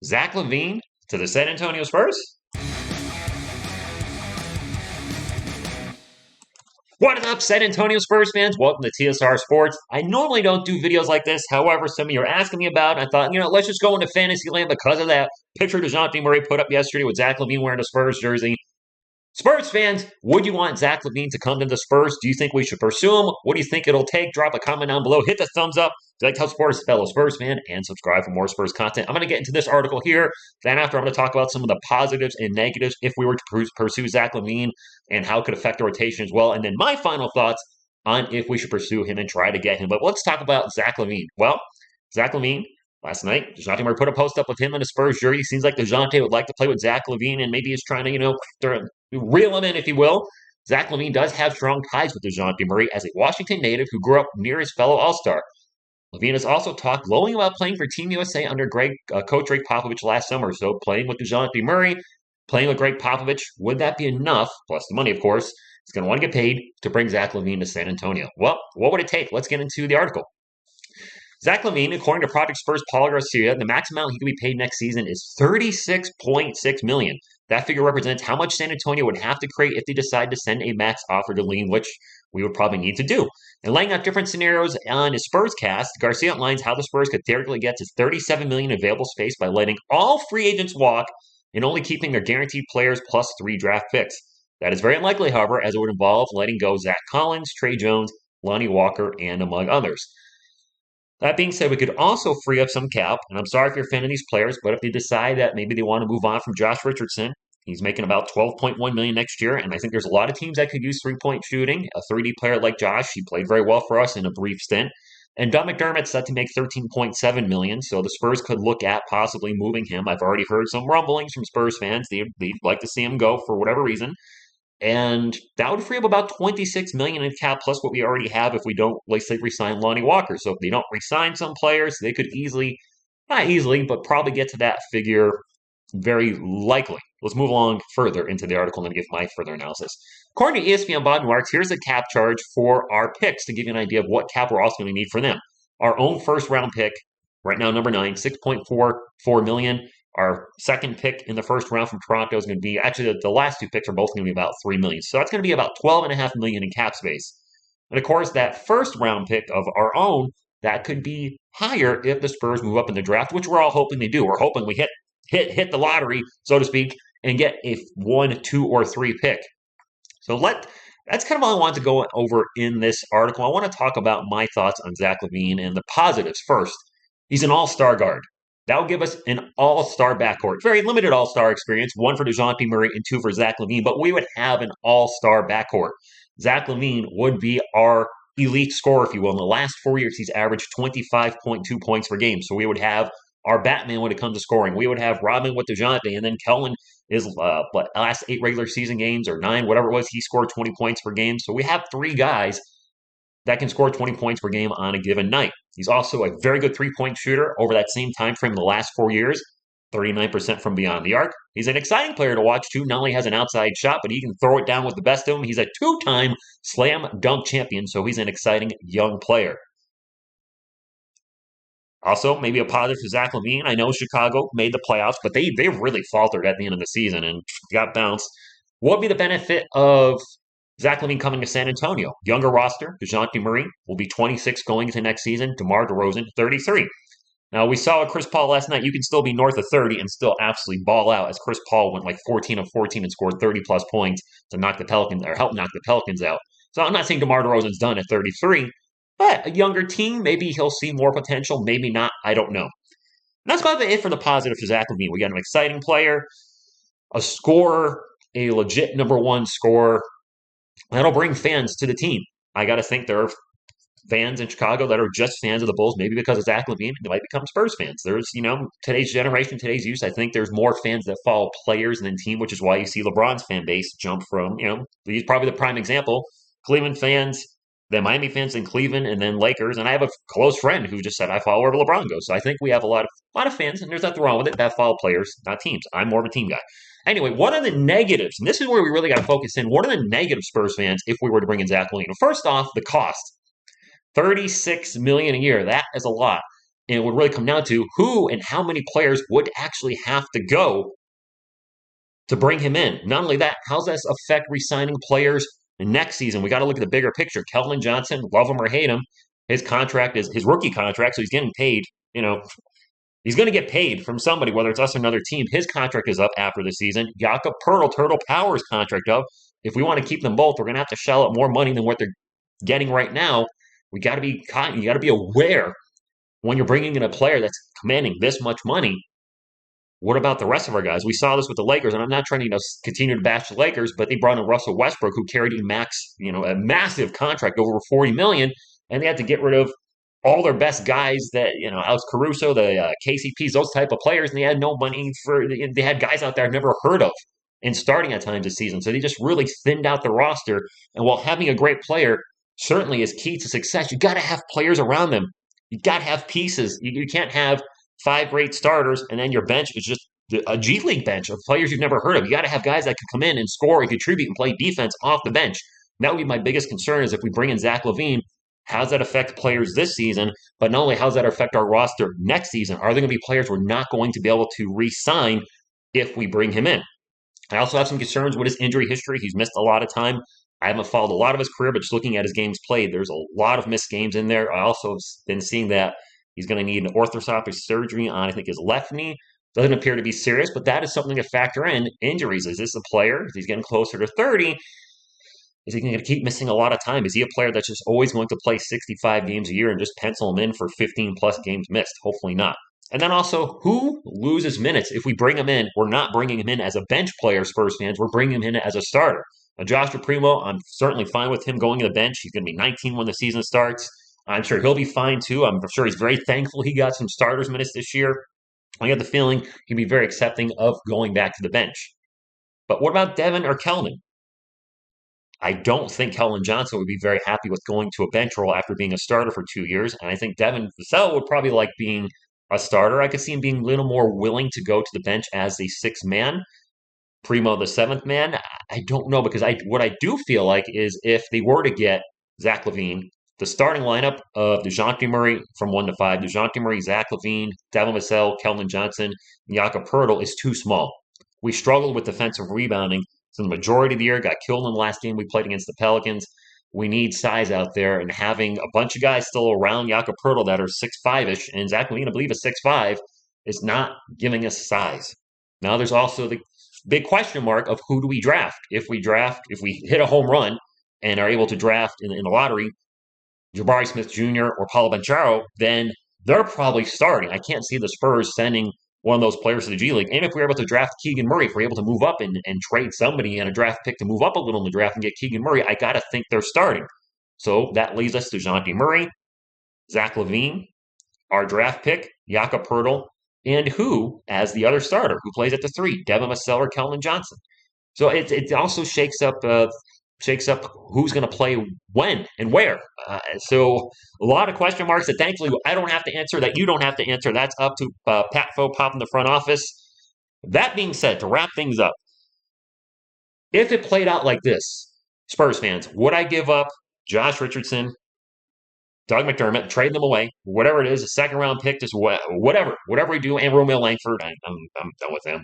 Zach LaVine to the San Antonio Spurs? What is up, San Antonio Spurs fans? Welcome to TSR Sports. I normally don't do videos like this. However, some of you are asking me about it. I thought, let's just go into fantasy land because of that picture DeJounte Murray put up yesterday with Zach LaVine wearing a Spurs jersey. Spurs fans, would you want Zach LaVine to come to the Spurs? Do you think we should pursue him? What do you think it'll take? Drop a comment down below. Hit the thumbs up if you like to help support a fellow Spurs fan, and subscribe for more Spurs content. I'm going to get into this article here. Then after, I'm going to talk about some of the positives and negatives if we were to pursue Zach LaVine and how it could affect the rotation as well. And then my final thoughts on if we should pursue him and try to get him. But let's talk about Zach LaVine. Well, Zach LaVine, last night, DeJounte Murray put a post up with him in a Spurs jersey. Seems like DeJounte would like to play with Zach LaVine, and maybe he's trying to, reel him in, if you will. Zach LaVine does have strong ties with DeJounte Murray as a Washington native who grew up near his fellow All-Star. LaVine has also talked glowing about playing for Team USA under Coach Greg Popovich last summer. So playing with DeJounte Murray, playing with Greg Popovich, would that be enough, plus the money, of course, he's going to want to get paid to bring Zach LaVine to San Antonio? Well, what would it take? Let's get into the article. Zach LaVine, according to Project Spurs Paul Garcia, the max amount he could be paid next season is $36.6 million. That figure represents how much San Antonio would have to create if they decide to send a max offer to LaVine, which we would probably need to do. And laying out different scenarios on his Spurs cast, Garcia outlines how the Spurs could theoretically get to $37 million available space by letting all free agents walk and only keeping their guaranteed players plus 3 draft picks. That is very unlikely, however, as it would involve letting go Zach Collins, Trey Jones, Lonnie Walker, and among others. That being said, we could also free up some cap, and I'm sorry if you're a fan of these players, but if they decide that maybe they want to move on from Josh Richardson, he's making about $12.1 million next year, and I think there's a lot of teams that could use three-point shooting. A 3D player like Josh, he played very well for us in a brief stint. And Doug McDermott's set to make $13.7 million, so the Spurs could look at possibly moving him. I've already heard some rumblings from Spurs fans. They'd like to see him go for whatever reason. And that would free up about $26 million in cap plus what we already have if we don't, let's say, resign Lonnie Walker. So if they don't resign some players, they could easily, not easily, but probably get to that figure very likely. Let's move along further into the article and give my further analysis. According to ESPN Bottom Marks, here's a cap charge for our picks to give you an idea of what cap we're also going to need for them. Our own first round pick, right now number 9, $6.44 million. Our second pick in the first round from Toronto is going to be, actually, the last 2 picks are both going to be about $3 million. So that's going to be about $12.5 million in cap space. And of course, that first round pick of our own, that could be higher if the Spurs move up in the draft, which we're all hoping they do. We're hoping we hit the lottery, so to speak, and get a 1, 2, or 3 pick. So that's kind of all I want to go over in this article. I want to talk about my thoughts on Zach LaVine and the positives first. He's an all-star guard. That would give us an all-star backcourt. Very limited all-star experience, 1 for DeJounte Murray and 2 for Zach LaVine, but we would have an all-star backcourt. Zach LaVine would be our elite scorer, if you will. In the last 4 years, he's averaged 25.2 points per game. So we would have our Batman when it comes to scoring. We would have Robin with DeJounte, and then Kellen is, last 8 regular season games or 9, whatever it was, he scored 20 points per game. So we have 3 guys that can score 20 points per game on a given night. He's also a very good three-point shooter over that same time frame in the last 4 years, 39% from beyond the arc. He's an exciting player to watch, too. Not only has an outside shot, but he can throw it down with the best of them. He's a 2-time slam dunk champion, so he's an exciting young player. Also, maybe a positive for Zach LaVine. I know Chicago made the playoffs, but they really faltered at the end of the season and got bounced. What would be the benefit of Zach LaVine coming to San Antonio? Younger roster. DeJounte Murray will be 26 going into next season. DeMar DeRozan, 33. Now, we saw with Chris Paul last night. You can still be north of 30 and still absolutely ball out, as Chris Paul went like 14 of 14 and scored 30-plus points to knock the Pelicans, or help knock the Pelicans out. So I'm not saying DeMar DeRozan's done at 33, but a younger team, maybe he'll see more potential, maybe not. I don't know. And that's about it for the positive for Zach LaVine. We got an exciting player, a scorer, a legit number 1 scorer. That'll bring fans to the team. I got to think there are fans in Chicago that are just fans of the Bulls, maybe because of Zach LaVine, they might become Spurs fans. There's, today's generation, today's youth, I think there's more fans that follow players than team, which is why you see LeBron's fan base jump from, he's probably the prime example. Cleveland fans, then Miami fans, then Cleveland, and then Lakers. And I have a close friend who just said, I follow wherever LeBron goes. So I think we have a lot of fans, and there's nothing wrong with it, that follow players, not teams. I'm more of a team guy. Anyway, what are the negatives? And this is where we really got to focus in. What are the negative Spurs fans if we were to bring in Zach LaVine? First off, the cost. $36 million a year. That is a lot. And it would really come down to who and how many players would actually have to go to bring him in. Not only that, how does this affect re-signing players next season? We got to look at the bigger picture. Keldon Johnson, love him or hate him, his contract is his rookie contract, so he's getting paid. He's going to get paid from somebody, whether it's us or another team. His contract is up after the season. Jakob Poeltl, Turtle Power's contract up. If we want to keep them both, we're going to have to shell out more money than what they're getting right now. We got to be you got to be aware when you're bringing in a player that's commanding this much money. What about the rest of our guys? We saw this with the Lakers, and I'm not trying to continue to bash the Lakers, but they brought in Russell Westbrook, who carried a massive contract over $40 million, and they had to get rid of all their best guys that Alex Caruso, the KCPs, those type of players, and they had no money for. They had guys out there I've never heard of in starting at times this season, so they just really thinned out the roster. And while having a great player certainly is key to success, you got to have players around them. You got to have pieces. You can't have five great starters, and then your bench is just a G League bench of players you've never heard of. You got to have guys that can come in and score and contribute and play defense off the bench. And that would be my biggest concern is if we bring in Zach LaVine, how does that affect players this season? But not only how does that affect our roster next season, are there going to be players we're not going to be able to re-sign if we bring him in? I also have some concerns with his injury history. He's missed a lot of time. I haven't followed a lot of his career, but just looking at his games played, there's a lot of missed games in there. I also have been seeing that he's going to need an orthoscopic surgery on, I think, his left knee. Doesn't appear to be serious, but that is something to factor in. Injuries. Is this a player? If he's getting closer to 30, is he going to keep missing a lot of time? Is he a player that's just always going to play 65 games a year and just pencil him in for 15 plus games missed? Hopefully not. And then also, who loses minutes? If we bring him in, we're not bringing him in as a bench player, Spurs fans. We're bringing him in as a starter. Now, Joshua Primo, I'm certainly fine with him going to the bench. He's going to be 19 when the season starts. I'm sure he'll be fine too. I'm sure he's very thankful he got some starters minutes this year. I get the feeling he'd be very accepting of going back to the bench. But what about Devin or Keldon? I don't think Keldon Johnson would be very happy with going to a bench role after being a starter for 2 years. And I think Devin Vassell would probably like being a starter. I could see him being a little more willing to go to the bench as the sixth man. Primo, the seventh man. I don't know because what I do feel like is if they were to get Zach LaVine, the starting lineup of DeJounte Murray from 1 to 5, DeJounte Murray, Zach LaVine, Devin Vassell, Keldon Johnson, and Jakob Poeltl is too small. We struggled with defensive rebounding. So the majority of the year got killed in the last game we played against the Pelicans. We need size out there, and having a bunch of guys still around Jakob Poeltl that are 6'5"-ish, and Zach LaVine, I believe, is 6'5", is not giving us size. Now there's also the big question mark of who do we draft? If we hit a home run and are able to draft in the lottery, Jabari Smith Jr. or Paulo Banchero, then they're probably starting. I can't see the Spurs sending one of those players to the G League. And if we're able to draft Keegan Murray, if we're able to move up and trade somebody in a draft pick to move up a little in the draft and get Keegan Murray, I got to think they're starting. So that leads us to DeJounte Murray, Zach LaVine, our draft pick, Jakob Poeltl, and who as the other starter who plays at the 3, Devin Vassell or Keldon Johnson. So it also shakes up who's going to play when and where. So a lot of question marks that thankfully I don't have to answer, that you don't have to answer. That's up to Pat Pop in the front office. That being said, to wrap things up, if it played out like this, Spurs fans, would I give up Josh Richardson, Doug McDermott, trade them away, whatever it is, a second-round pick, just whatever we do, and Romeo Langford, I'm done with them,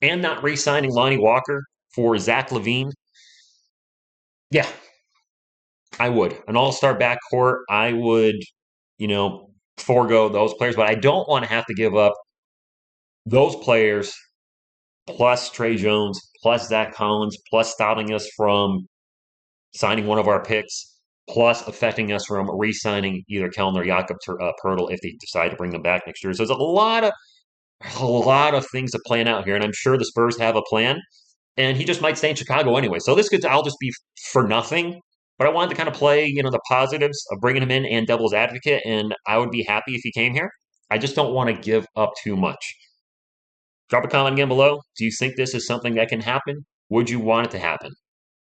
and not re-signing Lonnie Walker for Zach LaVine? Yeah, I would. An all-star backcourt, I would, forego those players, but I don't want to have to give up those players plus Trey Jones, plus Zach Collins, plus stopping us from signing one of our picks, plus affecting us from re-signing either Keldon or Jakob Poeltl if they decide to bring them back next year. So there's a lot of things to plan out here, and I'm sure the Spurs have a plan. And he just might stay in Chicago anyway. So I'll just be for nothing. But I wanted to kind of play, the positives of bringing him in and devil's advocate, and I would be happy if he came here. I just don't want to give up too much. Drop a comment again below. Do you think this is something that can happen? Would you want it to happen?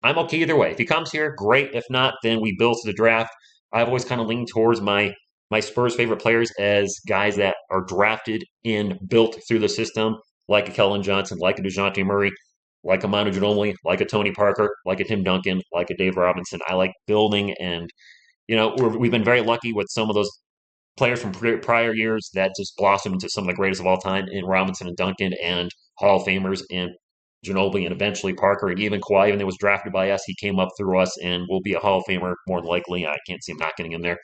I'm okay either way. If he comes here, great. If not, then we build to the draft. I've always kind of leaned towards my Spurs favorite players as guys that are drafted and built through the system, like a Keldon Johnson, like a DeJounte Murray, like a Manu Ginobili, like a Tony Parker, like a Tim Duncan, like a Dave Robinson. I like building, and we've been very lucky with some of those players from prior years that just blossomed into some of the greatest of all time in Robinson and Duncan and Hall of Famers and Ginobili and eventually Parker and even Kawhi, even though he was drafted by us, he came up through us and will be a Hall of Famer more than likely. I can't see him not getting in there.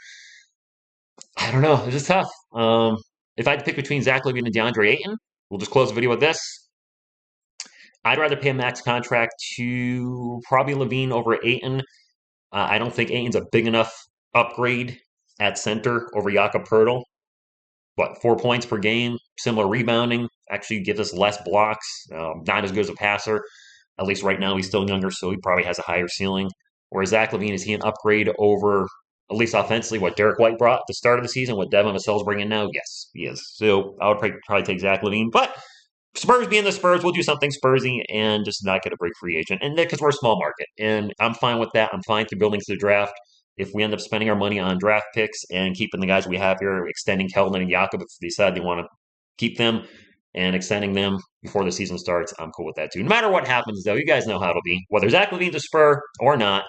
I don't know. It's just tough. If I had to pick between Zach LaVine and DeAndre Ayton, we'll just close the video with this. I'd rather pay a max contract to probably LaVine over Ayton. I don't think Ayton's a big enough upgrade at center over Jakob Poeltl. What, 4 points per game, similar rebounding, actually gives us less blocks, not as good as a passer. At least right now, he's still younger, so he probably has a higher ceiling. Whereas Zach LaVine, is he an upgrade over, at least offensively, what Derek White brought at the start of the season, what Devin Vassell's bringing now? Yes, he is. So I would probably take Zach LaVine. But Spurs being the Spurs, we'll do something Spursy and just not get a big free agent. And because we're a small market. And I'm fine with that. I'm fine through building to the draft. If we end up spending our money on draft picks and keeping the guys we have here, extending Keldon and Jakob, if they decide they want to keep them and extending them before the season starts, I'm cool with that too. No matter what happens, though, you guys know how it'll be. Whether Zach LaVine's a Spur or not,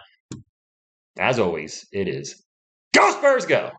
as always, it is Go Spurs Go!